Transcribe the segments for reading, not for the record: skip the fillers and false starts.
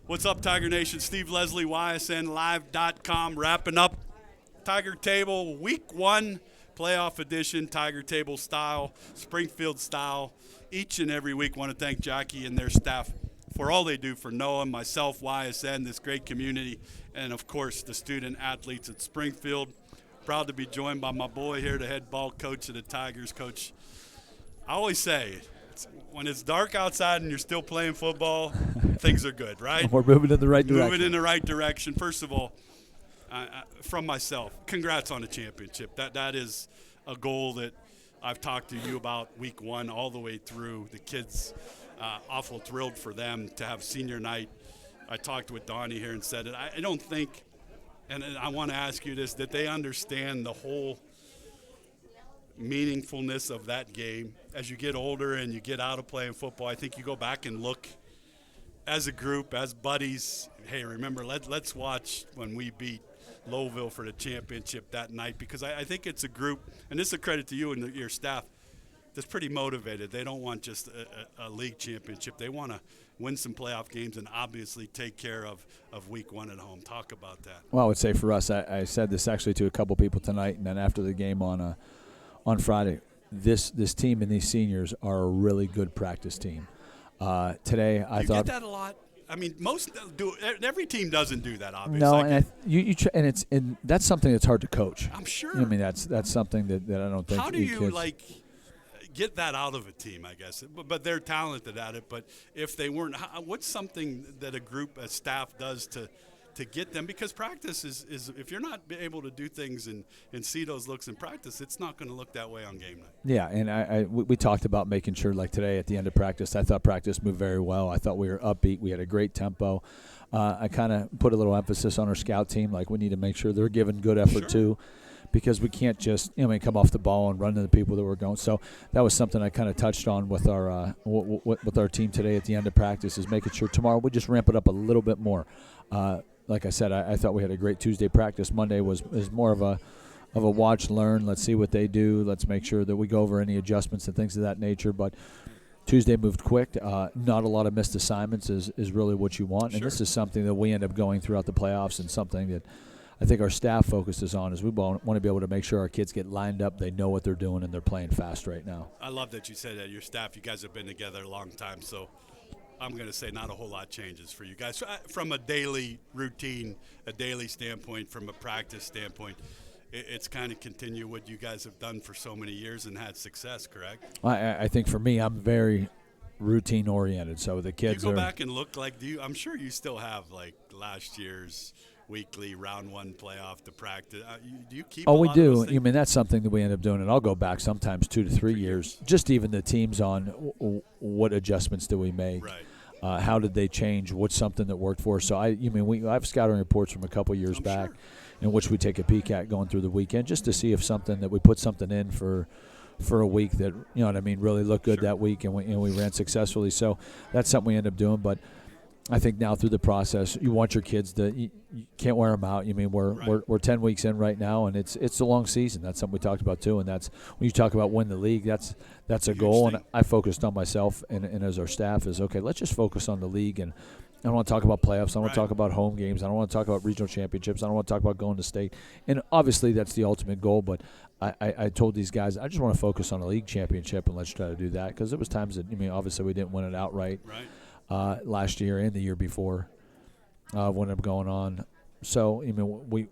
What's up, Tiger Nation? Steve Leslie, YSNLive.com, wrapping up Tiger Table Week 1 playoff edition, Tiger Table style, Springfield style. Each and every week, want to thank Jackie and their staff for all they do for Noah, myself, YSN, this great community, and, of course, the student athletes at Springfield. Proud to be joined by my boy here, the head ball coach of the Tigers. Coach, I always say, when it's dark outside and you're still playing football, things are good, right? We're moving in the right direction. Moving in the right direction. First of all, from myself, congrats on the championship. That is a goal that I've talked to you about week 1 all the way through. The kids, awful thrilled for them to have senior night. I talked with Donnie here and said it. I don't think, and I want to ask you this, that they understand the whole meaningfulness of that game. As you get older and you get out of playing football, I think you go back and look as a group, as buddies. Hey, remember, let's watch when we beat Lowville for the championship that night, because I think it's a group, and this is a credit to you and your staff, that's pretty motivated. They don't want just a league championship. They want to win some playoff games and obviously take care of week 1 at home. Talk about that. Well, I would say for us, I said this actually to a couple people tonight, and then after the game on Friday, this team and these seniors are a really good practice team. Today, I thought. You get that a lot. I mean, most do. Every team doesn't do that, obviously. No, and that's something that's hard to coach. I'm sure. I mean, that's something that I don't think. How do you get that out of a team? I guess, but they're talented at it. But if they weren't, what's something that a staff does to get them? Because practice is if you're not able to do things and see those looks in practice, it's not going to look that way on game night. Yeah, and we talked about making sure, like today at the end of practice, I thought practice moved very well. I thought we were upbeat. We had a great tempo. I kind of put a little emphasis on our scout team, like we need to make sure they're giving good effort too, because we can't just come off the ball and run to the people that we're going. So that was something I kind of touched on with our with our team today at the end of practice, is making sure tomorrow we just ramp it up a little bit more. Like I said, I thought we had a great Tuesday practice. Monday was more of a watch, learn. Let's see what they do. Let's make sure that we go over any adjustments and things of that nature. But Tuesday moved quick. Not a lot of missed assignments is really what you want. And this is something that we end up going throughout the playoffs, and something that I think our staff focuses on, is we want to be able to make sure our kids get lined up, they know what they're doing, and they're playing fast right now. I love that you said that. Your staff, you guys have been together a long time, so I'm going to say not a whole lot changes for you guys. From a daily routine, a daily standpoint, from a practice standpoint, it's kind of continue what you guys have done for so many years and had success, correct? I think for me, I'm very routine-oriented, so the kids you go back and look I'm sure you still have like last year's weekly round 1 playoff to practice. Do you keep? We do. I mean, that's something that we end up doing, and I'll go back sometimes 2 to 3 years. Just even the teams on what adjustments do we make. Right. How did they change? What's something that worked for us? So I have scouting reports from a couple years back, in which we take a peek at going through the weekend, just to see if something that we put something in for a week that really looked good that week, and we ran successfully. So that's something we end up doing. But I think now through the process, you want your kids to you can't wear them out. We're 10 weeks in right now, and it's a long season. That's something we talked about too, and that's when you talk about win the league. That's a goal, and I focused on myself and as our staff is okay. Let's just focus on the league, and I don't want to talk about playoffs. I don't want to talk about home games. I don't want to talk about regional championships. I don't want to talk about going to state. And obviously that's the ultimate goal, but I told these guys, I just want to focus on a league championship, and let's try to do that, because there was times that obviously we didn't win it outright. Right. Last year and the year before, what ended up going on. So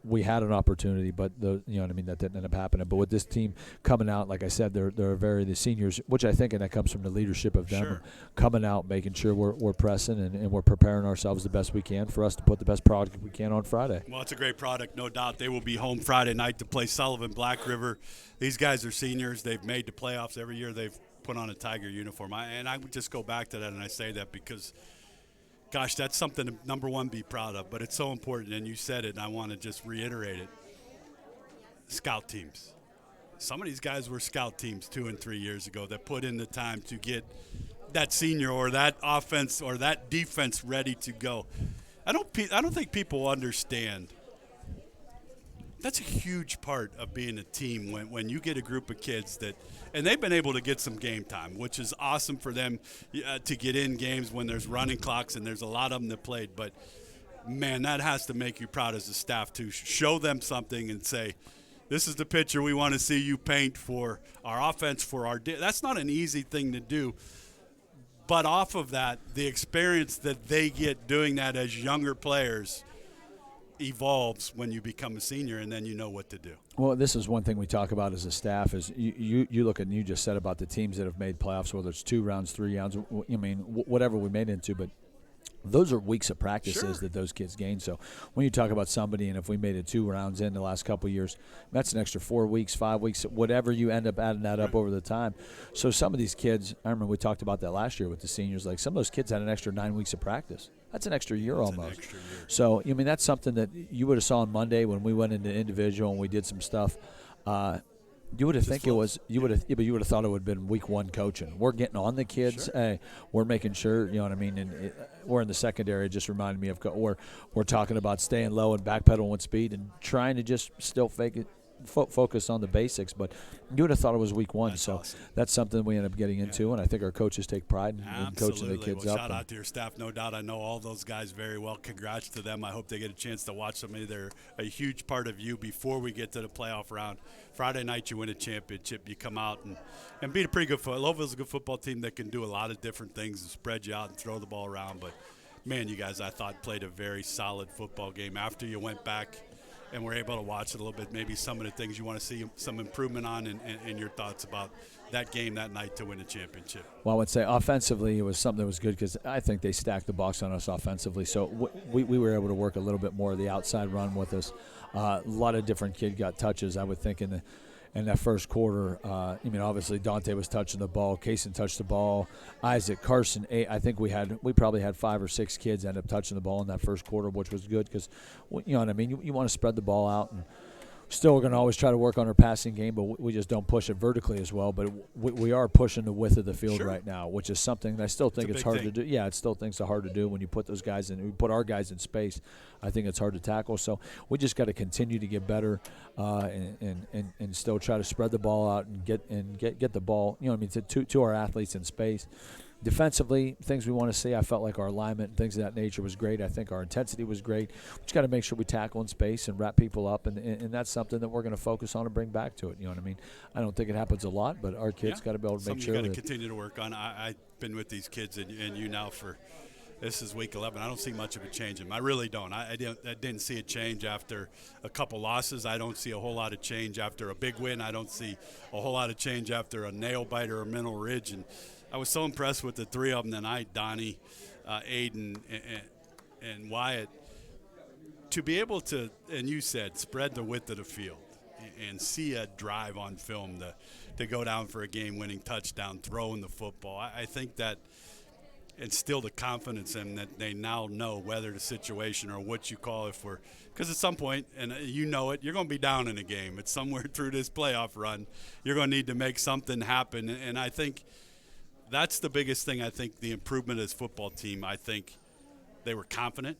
we had an opportunity, but that didn't end up happening. But with this team coming out, like I said, they're the seniors, which I think, and that comes from the leadership of them coming out, making sure we're pressing and we're preparing ourselves the best we can for us to put the best product we can on Friday. Well, it's a great product, no doubt. They will be home Friday night to play Sullivan Black River. These guys are seniors. They've made the playoffs every year. They've put on a Tiger uniform. And I would just go back to that, and I say that because, gosh, that's something to, number one, be proud of. But it's so important, and you said it, and I want to just reiterate it. Scout teams. Some of these guys were scout teams 2 and 3 years ago that put in the time to get that senior or that offense or that defense ready to go. I don't think people understand That's a huge part of being a team when you get a group of kids that, and they've been able to get some game time, which is awesome for them to get in games when there's running clocks and there's a lot of them that played. But, man, that has to make you proud as a staff to show them something and say, this is the picture we want to see you paint for our offense, for our that's not an easy thing to do. But off of that, the experience that they get doing that as younger players evolves when you become a senior, and then you know what to do. Well, this is one thing we talk about as a staff is you look at, and you just said about the teams that have made playoffs, whether it's 2 rounds, 3 rounds, whatever we made into, but those are weeks of practices that those kids gain. So when you talk about somebody, and if we made it 2 rounds in the last couple of years, that's an extra 4 weeks, 5 weeks, whatever you end up adding that up over the time. So some of these kids, I remember we talked about that last year with the seniors, like some of those kids had an extra 9 weeks of practice. That's an extra year almost. Extra year. So, that's something that you would have saw on Monday when we went into individual and we did some stuff. You would have you would have thought it would have been week 1 coaching. We're getting on the kids. Sure. Hey, we're making sure, you know what I mean? And we're in the secondary. It just reminded me of we're talking about staying low and backpedaling with speed and trying to just still focus on the basics. But you would have thought it was week 1. That's so awesome. That's something we end up getting into, and I think our coaches take pride in coaching the kids up. Shout out to your staff, no doubt. I know all those guys very well. Congrats to them. I hope they get a chance to watch somebody. They're a huge part of you before we get to the playoff round. Friday night, you win a championship. You come out and beat a pretty good football. Louisville's a good football team that can do a lot of different things and spread you out and throw the ball around. But, man, you guys, I thought, played a very solid football game. After you went back and were able to watch it a little bit, maybe some of the things you want to see some improvement on, and your thoughts about that game that night to win a championship. Well, I would say offensively it was something that was good because I think they stacked the box on us offensively. So we were able to work a little bit more of the outside run with us. A lot of different kid got touches, I would think, in that first quarter. Obviously Dante was touching the ball. Kaysen touched the ball. Isaac, Carson, I think we probably had 5 or 6 kids end up touching the ball in that first quarter, which was good because, you know what I mean? You want to spread the ball out, and still we're going to always try to work on our passing game, but we just don't push it vertically as well. But we are pushing the width of the field right now, which is something that I still think it's hard to do. Yeah, it still thinks it's hard to do when you put those guys in. We put our guys in space. I think it's hard to tackle. So we just got to continue to get better and still try to spread the ball out and get the ball, to our athletes in space. Defensively, things we want to see, I felt like our alignment and things of that nature was great. I think our intensity was great. We just got to make sure we tackle in space and wrap people up, and that's something that we're going to focus on and bring back to it. You know what I mean? I don't think it happens a lot, but our kids got to be able to make sure. Something you got to continue to work on. I've been with these kids and you now for this is week 11. I don't see much of a change in them. I really don't. I didn't see a change after a couple losses. I don't see a whole lot of change after a big win. I don't see a whole lot of change after a nail biter or a Mineral Ridge. And I was so impressed with the 3 of them tonight, Donnie, Aiden, and Wyatt, to be able to, and you said, spread the width of the field and see a drive on film to go down for a game-winning touchdown, throwing the football. I think that instilled the confidence in that they now know whether the situation or what you call because at some point, and you know it, you're going to be down in a game. It's somewhere through this playoff run. You're going to need to make something happen, and I think – that's the biggest thing. I think the improvement as football team, I think they were confident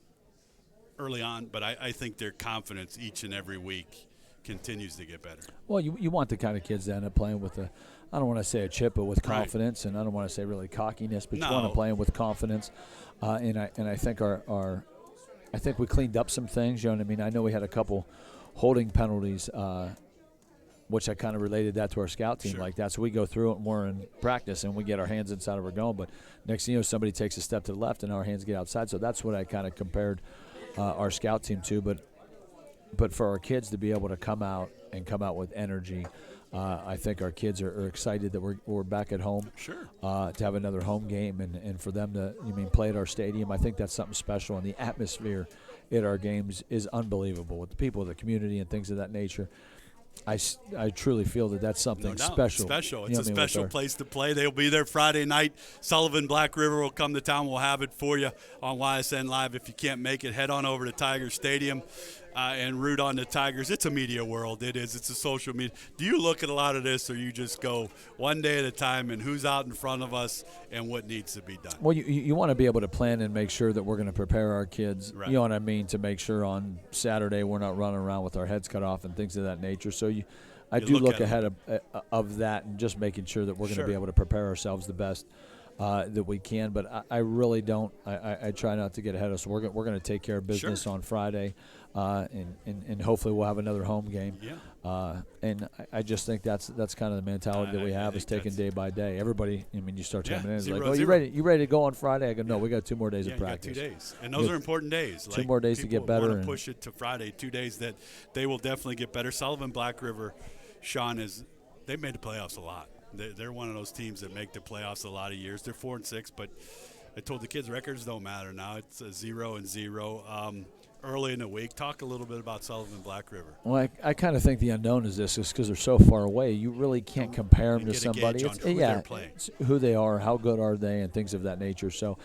early on, but I think their confidence each and every week continues to get better. Well, you want the kind of kids that end up playing with I don't want to say a chip, but with confidence, and I don't want to say really cockiness, but you want to play with confidence. And I think I think we cleaned up some things. You know what I mean? I know we had a couple holding penalties, which I kind of related that to our scout team like that. So we go through it and we're in practice and we get our hands inside of our going. But next thing you know, somebody takes a step to the left and our hands get outside. So that's what I kind of compared our scout team to. But for our kids to be able to come out with energy, I think our kids are excited that we're back at home. Sure. To have another home game and for them to play at our stadium. I think that's something special. And the atmosphere at our games is unbelievable with the people, the community, and things of that nature. I truly feel that that's something special. It's a special place to play. They'll be there Friday night. Sullivan Black River will come to town. We'll have it for you on YSN Live. If you can't make it, head on over to Tiger Stadium. and root on the Tigers. It's a media world. It is. It's a social media. Do you look at a lot of this, or you just go one day at a time and who's out in front of us and what needs to be done? Well, you want to be able to plan and make sure that we're going to prepare our kids, Right. you know what I mean, to make sure on Saturday we're not running around with our heads cut off and things of that nature. So I do look ahead of that and just making sure that we're going to be able to prepare ourselves the best that we can. But I really don't. I try not to get ahead of us. We're going to take care of business on Friday, and hopefully we'll have another home game. Yeah. And I just think that's kind of the mentality that we have, is taking day by day. Everybody, I mean, you start coming in, it's like, oh, you ready to go on Friday? I go, no, we got 2 more days of practice. You got 2 days, and those are important days. 2 more days to get better. Want to push it to Friday. 2 days that they will definitely get better. Sullivan Black River, Sean, they've made the playoffs a lot. They're one of those teams that make the playoffs a lot of years. They're 4-6, but I told the kids records don't matter now. It's 0-0. Early in the week, talk a little bit about Sullivan Black River. Well, I kind of think the unknown is this, is because they're so far away. You really can't compare them to somebody. It's who they are, how good are they, and things of that nature. So,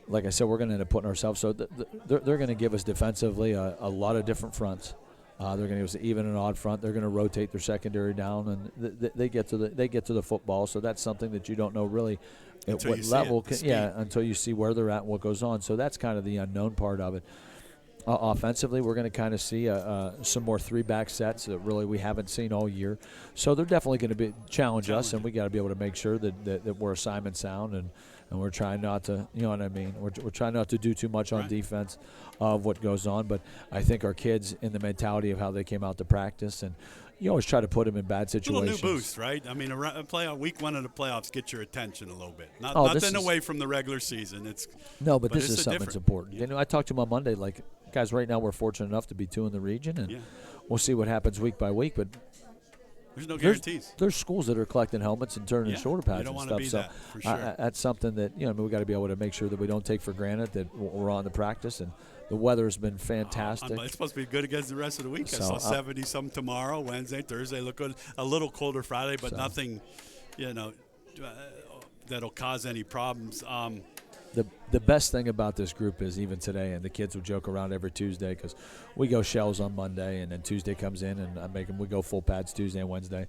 like I said, we're going to end up putting ourselves. So they're going to give us defensively a lot of different fronts. They're going to give us an even and odd front. They're going to rotate their secondary down, and they get to the football. So that's something that you don't know really at what level. Until you see where they're at and what goes on. So that's kind of the unknown part of it. Offensively, we're going to kind of see some more 3-back sets that really we haven't seen all year. So they're definitely going to challenge us, and we got to be able to make sure that we're assignment sound, and we're trying not to, you know what I mean, we're trying not to do too much on defense of what goes on. But I think our kids, in the mentality of how they came out to practice, and you always try to put them in bad situations. A little new boost, right? I mean, week 1 of the playoffs get your attention a little bit. Nothing away from the regular season. But this is something that's important. You know, I talked to them on Monday, like, guys, right now we're fortunate enough to be 2 in the region, and we'll see what happens week by week. But there's no guarantees. There's schools that are collecting helmets and turning shoulder pads and stuff. So for sure. That's something that we got to be able to make sure that we don't take for granted, that we're on the practice. And the weather has been fantastic. It's supposed to be good against the rest of the week. I saw 70-some tomorrow, Wednesday, Thursday. Look good. A little colder Friday, but nothing, that'll cause any problems. The best thing about this group is even today, and the kids will joke around every Tuesday because we go shells on Monday, and then Tuesday comes in, and we go full pads Tuesday and Wednesday,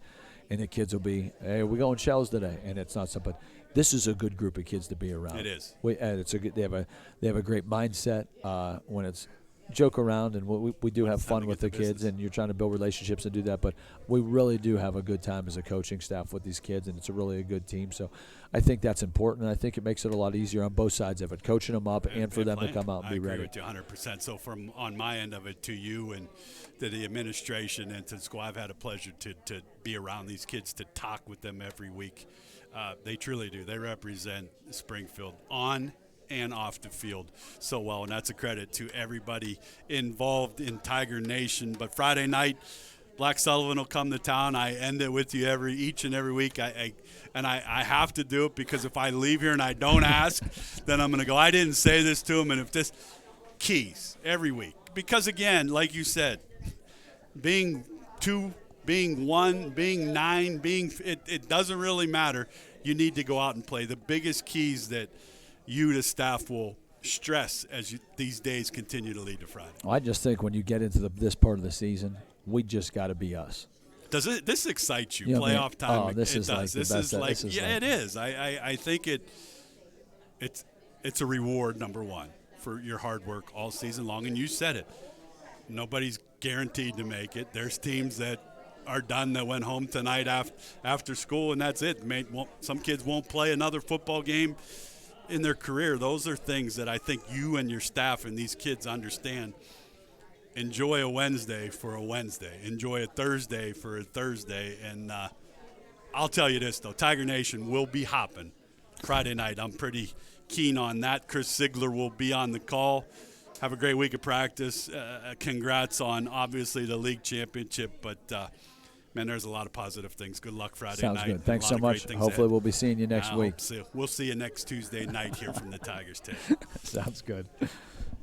and the kids will be, hey, we're going shells today, and it's not something. This is a good group of kids to be around. It is. They have a great mindset when it's joke around, and we do have fun with the kids, and you're trying to build relationships and do that, but we really do have a good time as a coaching staff with these kids, and it's really a good team. So I think that's important, and I think it makes it a lot easier on both sides of it, coaching them up and for them to come out and be ready. I agree with you 100%. So from on my end of it to you and to the administration and to the school, I've had a pleasure to be around these kids, to talk with them every week. They truly do. They represent Springfield on and off the field so well, and that's a credit to everybody involved in Tiger Nation. But Friday night, Black Sullivan will come to town. I end it with you each and every week. I have to do it, because if I leave here and I don't ask, then I'm going to go, I didn't say this to him. And if this keys every week, because again, like you said, being 2, being 1, being 9, it doesn't really matter. You need to go out and play. The biggest keys that you, the staff, will stress as these days continue to lead to Friday. Well, I just think when you get into this part of the season, we just got to be us. Does this excite you? Playoff time. Oh, this is like the best. It is. I think it's a reward, number one, for your hard work all season long. And you said it. Nobody's guaranteed to make it. There's teams that are done that went home tonight after school, and that's it. Some kids won't play another football game in their career. Those are things that I think you and your staff and these kids understand. Enjoy a Wednesday for a Wednesday. Enjoy a Thursday for a Thursday. And I'll tell you this, though. Tiger Nation will be hopping Friday night. I'm pretty keen on that. Chris Ziegler will be on the call. Have a great week of practice. Congrats on, obviously, the league championship. But, man, there's a lot of positive things. Good luck Friday night. Sounds good. Thanks so much. Hopefully we'll be seeing you next week. We'll see you next Tuesday night here from the Tigers too. Sounds good.